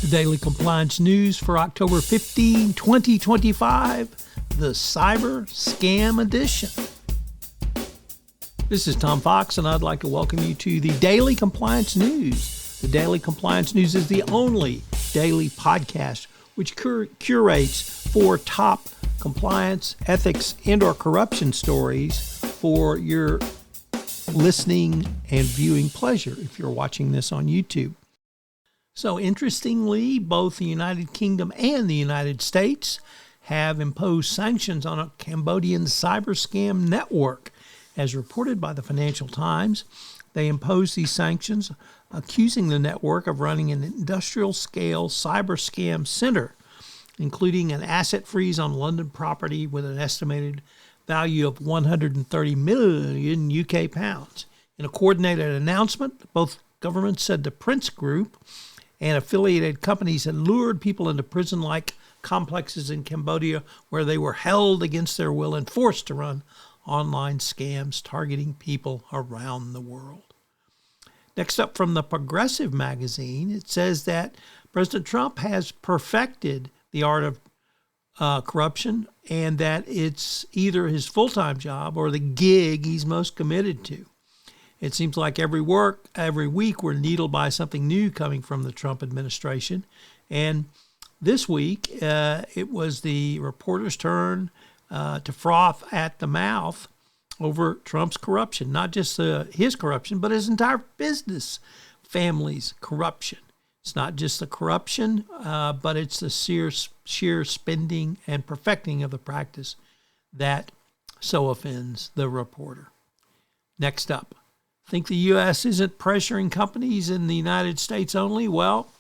The Daily Compliance News for October 15, 2025, the Cyber Scam Edition. This is Tom Fox, and I'd like to welcome you to the Daily Compliance News. The Daily Compliance News is the only daily podcast which curates 4 top compliance, ethics, and/or corruption stories for your listening and viewing pleasure if you're watching this on YouTube. So interestingly, both the United Kingdom and the United States have imposed sanctions on a Cambodian cyber scam network. As reported by the Financial Times, they imposed these sanctions, accusing the network of running an industrial-scale cyber scam center, including an asset freeze on London property with an estimated value of 130 million UK pounds. In a coordinated announcement, both governments said the Prince Group and affiliated companies had lured people into prison-like complexes in Cambodia where they were held against their will and forced to run online scams targeting people around the world. Next up from the Progressive magazine, it says that President Trump has perfected the art of corruption and that it's either his full-time job or the gig he's most committed to. It seems like every week we're needled by something new coming from the Trump administration. And this week, it was the reporter's turn to froth at the mouth over Trump's corruption. Not just his corruption, but his entire business family's corruption. It's not just the corruption, but it's the sheer spending and perfecting of the practice that so offends the reporter. Next up. Think the U.S. isn't pressuring companies in the United States only? Well,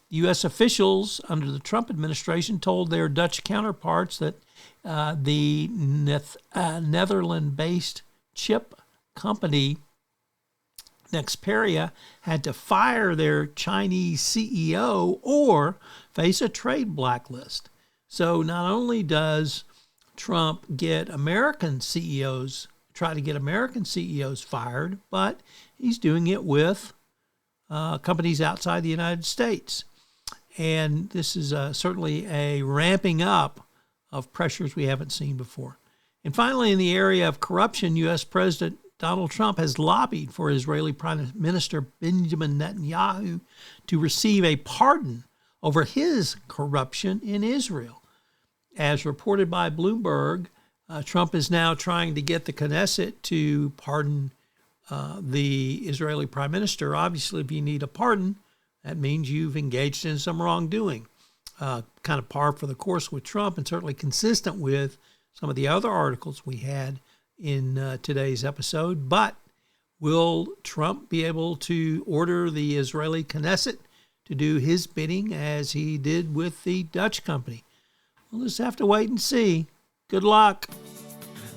U.S. officials under the Trump administration told their Dutch counterparts that the Netherlands-based chip company Nexperia had to fire their Chinese CEO or face a trade blacklist. So not only does Trump try to get American CEOs fired, but he's doing it with companies outside the United States. And this is certainly a ramping up of pressures we haven't seen before. And finally, in the area of corruption, U.S. President Donald Trump has lobbied for Israeli Prime Minister Benjamin Netanyahu to receive a pardon over his corruption in Israel. As reported by Bloomberg, Trump is now trying to get the Knesset to pardon the Israeli prime minister. Obviously, if you need a pardon, that means you've engaged in some wrongdoing. Kind of par for the course with Trump, and certainly consistent with some of the other articles we had in today's episode. But will Trump be able to order the Israeli Knesset to do his bidding as he did with the Dutch company? We'll just have to wait and see. Good luck.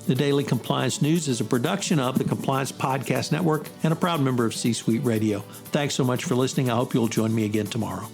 The Daily Compliance News is a production of the Compliance Podcast Network and a proud member of C-Suite Radio. Thanks so much for listening. I hope you'll join me again tomorrow.